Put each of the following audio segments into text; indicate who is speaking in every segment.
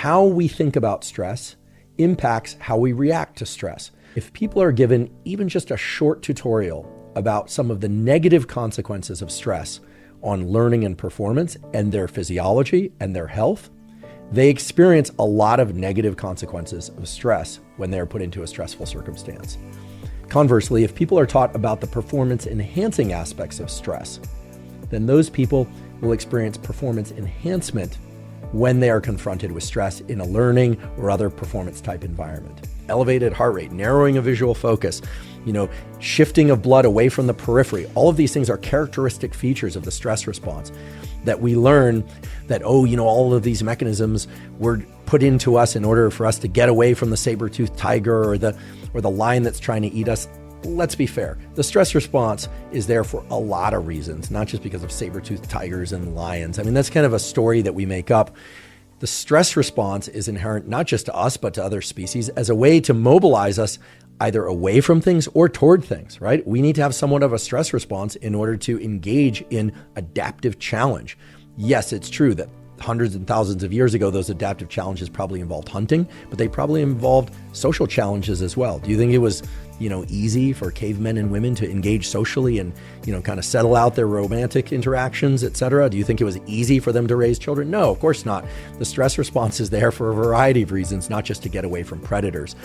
Speaker 1: how we think about stress impacts how we react to stress. If people are given even just a short tutorial about some of the negative consequences of stress on learning and performance and their physiology and their health, they experience a lot of negative consequences of stress when they're put into a stressful circumstance. Conversely, if people are taught about the performance-enhancing aspects of stress, then those people will experience performance enhancement when they are confronted with stress in a learning or other performance-type environment. Elevated heart rate, narrowing of visual focus, shifting of blood away from the periphery. All of these things are characteristic features of the stress response that we learn that, all of these mechanisms were put into us in order for us to get away from the saber-toothed tiger or the lion that's trying to eat us. Let's be fair. The stress response is there for a lot of reasons, not just because of saber-toothed tigers and lions. I mean, that's kind of a story that we make up. The stress response is inherent not just to us, but to other species as a way to mobilize us either away from things or toward things, right? We need to have somewhat of a stress response in order to engage in adaptive challenge. Yes, it's true that hundreds and thousands of years ago, those adaptive challenges probably involved hunting, but they probably involved social challenges as well. Do you think it was, easy for cavemen and women to engage socially and, kind of settle out their romantic interactions, et cetera? Do you think it was easy for them to raise children? No, of course not. The stress response is there for a variety of reasons, not just to get away from predators.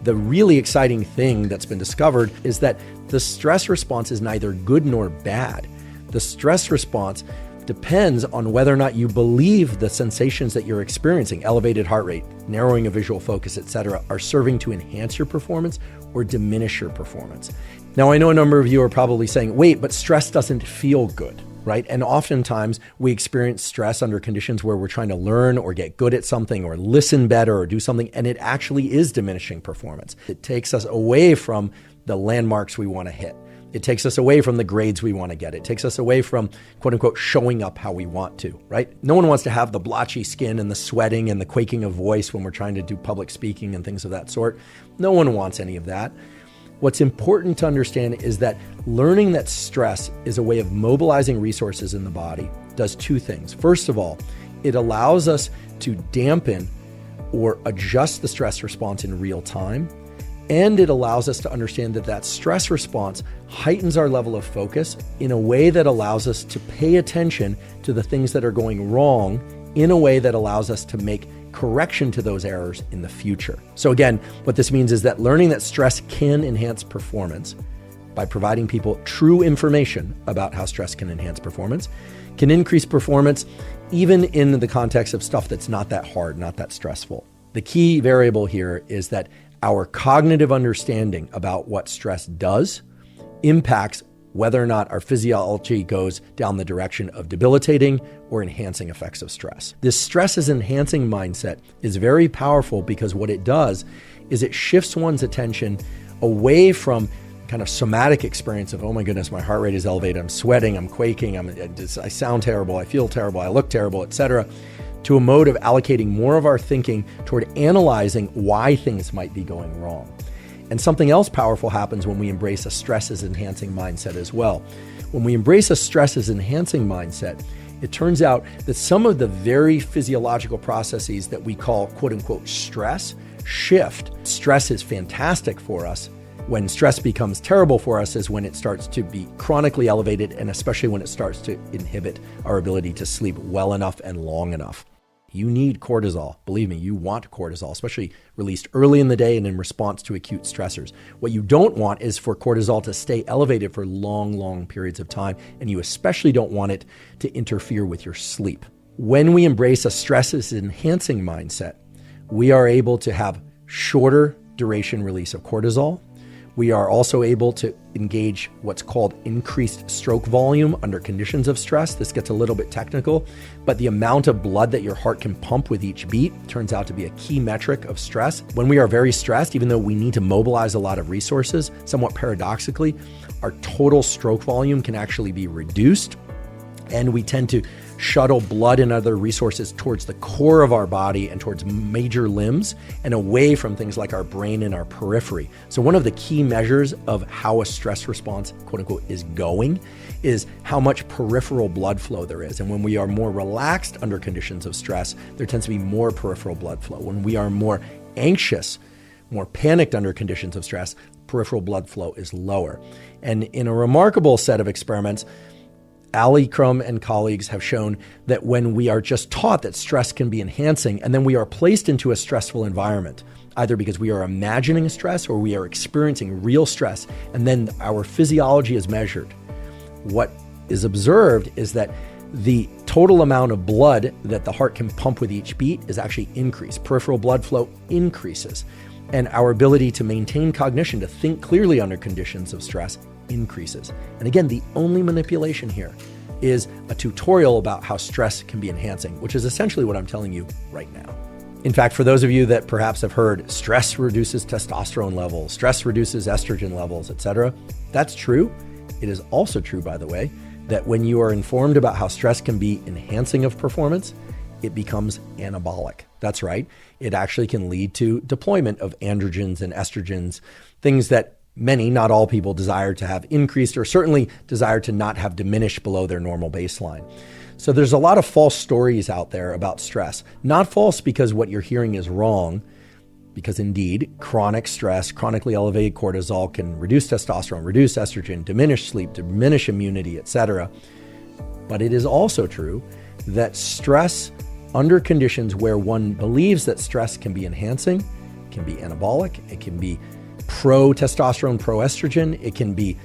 Speaker 1: The really exciting thing that's been discovered is that the stress response is neither good nor bad. The stress response depends on whether or not you believe the sensations that you're experiencing, elevated heart rate, narrowing of visual focus, etc., are serving to enhance your performance or diminish your performance. Now, I know a number of you are probably saying, wait, but stress doesn't feel good, right? And oftentimes we experience stress under conditions where we're trying to learn or get good at something or listen better or do something, and it actually is diminishing performance. It takes us away from the landmarks we want to hit. It takes us away from the grades we want to get. It takes us away from, quote unquote, showing up how we want to, right? No one wants to have the blotchy skin and the sweating and the quaking of voice when we're trying to do public speaking and things of that sort. No one wants any of that. What's important to understand is that learning that stress is a way of mobilizing resources in the body does two things. First of all, it allows us to dampen or adjust the stress response in real time. And it allows us to understand that stress response heightens our level of focus in a way that allows us to pay attention to the things that are going wrong in a way that allows us to make correction to those errors in the future. So again, what this means is that learning that stress can enhance performance by providing people true information about how stress can enhance performance, can increase performance even in the context of stuff that's not that hard, not that stressful. The key variable here is that our cognitive understanding about what stress does impacts whether or not our physiology goes down the direction of debilitating or enhancing effects of stress. This stress is enhancing mindset is very powerful because what it does is it shifts one's attention away from kind of somatic experience of, oh my goodness, my heart rate is elevated, I'm sweating, I'm quaking, I sound terrible, I feel terrible, I look terrible, etc., to a mode of allocating more of our thinking toward analyzing why things might be going wrong. And something else powerful happens when we embrace a stress is enhancing mindset as well. When we embrace a stress is enhancing mindset, it turns out that some of the very physiological processes that we call quote unquote stress shift. Stress is fantastic for us. When stress becomes terrible for us is when it starts to be chronically elevated, and especially when it starts to inhibit our ability to sleep well enough and long enough. You need cortisol. Believe me, you want cortisol, especially released early in the day and in response to acute stressors. What you don't want is for cortisol to stay elevated for long, long periods of time, and you especially don't want it to interfere with your sleep. When we embrace a stress is enhancing mindset, we are able to have shorter duration release of cortisol. We are also able to engage what's called increased stroke volume under conditions of stress. This gets a little bit technical, but the amount of blood that your heart can pump with each beat turns out to be a key metric of stress. When we are very stressed, even though we need to mobilize a lot of resources, somewhat paradoxically, our total stroke volume can actually be reduced, and we tend to shuttle blood and other resources towards the core of our body and towards major limbs and away from things like our brain and our periphery. So one of the key measures of how a stress response, quote unquote, is going is how much peripheral blood flow there is. And when we are more relaxed under conditions of stress, there tends to be more peripheral blood flow. When we are more anxious, more panicked under conditions of stress, peripheral blood flow is lower. And in a remarkable set of experiments, Ali Crum and colleagues have shown that when we are just taught that stress can be enhancing, and then we are placed into a stressful environment, either because we are imagining stress or we are experiencing real stress, and then our physiology is measured, what is observed is that the total amount of blood that the heart can pump with each beat is actually increased. Peripheral blood flow increases, and our ability to maintain cognition, to think clearly under conditions of stress, increases. And again, the only manipulation here is a tutorial about how stress can be enhancing, which is essentially what I'm telling you right now. In fact, for those of you that perhaps have heard stress reduces testosterone levels, stress reduces estrogen levels, etc., that's true. It is also true, by the way, that when you are informed about how stress can be enhancing of performance, it becomes anabolic. That's right. It actually can lead to deployment of androgens and estrogens, things that many, not all people, desire to have increased or certainly desire to not have diminished below their normal baseline. So there's a lot of false stories out there about stress. Not false because what you're hearing is wrong, because indeed, chronic stress, chronically elevated cortisol can reduce testosterone, reduce estrogen, diminish sleep, diminish immunity, etc. But it is also true that stress under conditions where one believes that stress can be enhancing, can be anabolic, it can be pro-testosterone, pro-estrogen, it can be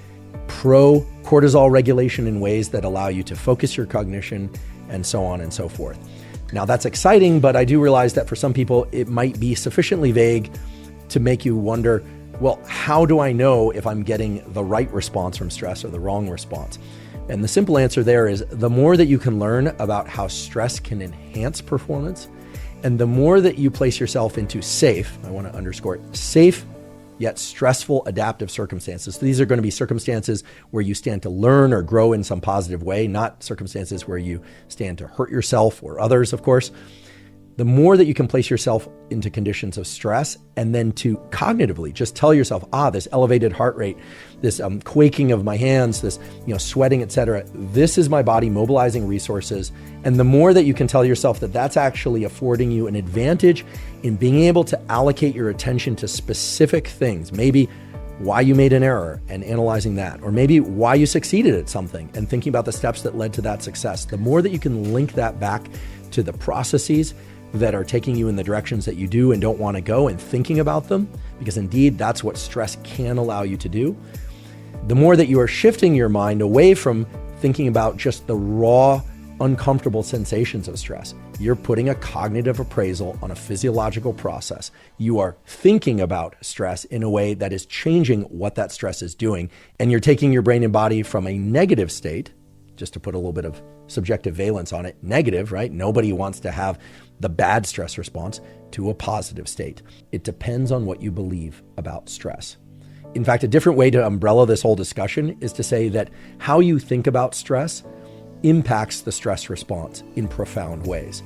Speaker 1: pro-cortisol regulation in ways that allow you to focus your cognition, and so on and so forth. Now that's exciting, but I do realize that for some people, it might be sufficiently vague to make you wonder, well, how do I know if I'm getting the right response from stress or the wrong response? And the simple answer there is the more that you can learn about how stress can enhance performance, and the more that you place yourself into safe, I want to underscore it, safe yet stressful adaptive circumstances. So these are going to be circumstances where you stand to learn or grow in some positive way, not circumstances where you stand to hurt yourself or others, of course. The more that you can place yourself into conditions of stress and then to cognitively just tell yourself, this elevated heart rate, this quaking of my hands, this sweating, etc. This is my body mobilizing resources. And the more that you can tell yourself that that's actually affording you an advantage in being able to allocate your attention to specific things, maybe why you made an error and analyzing that, or maybe why you succeeded at something and thinking about the steps that led to that success. The more that you can link that back to the processes that are taking you in the directions that you do and don't want to go, and thinking about them, because indeed that's what stress can allow you to do, the more that you are shifting your mind away from thinking about just the raw, uncomfortable sensations of stress. You're putting a cognitive appraisal on a physiological process. You are thinking about stress in a way that is changing what that stress is doing, and you're taking your brain and body from a negative state, just to put a little bit of subjective valence on it, negative, right? Nobody wants to have the bad stress response, to a positive state. It depends on what you believe about stress. In fact, a different way to umbrella this whole discussion is to say that how you think about stress impacts the stress response in profound ways.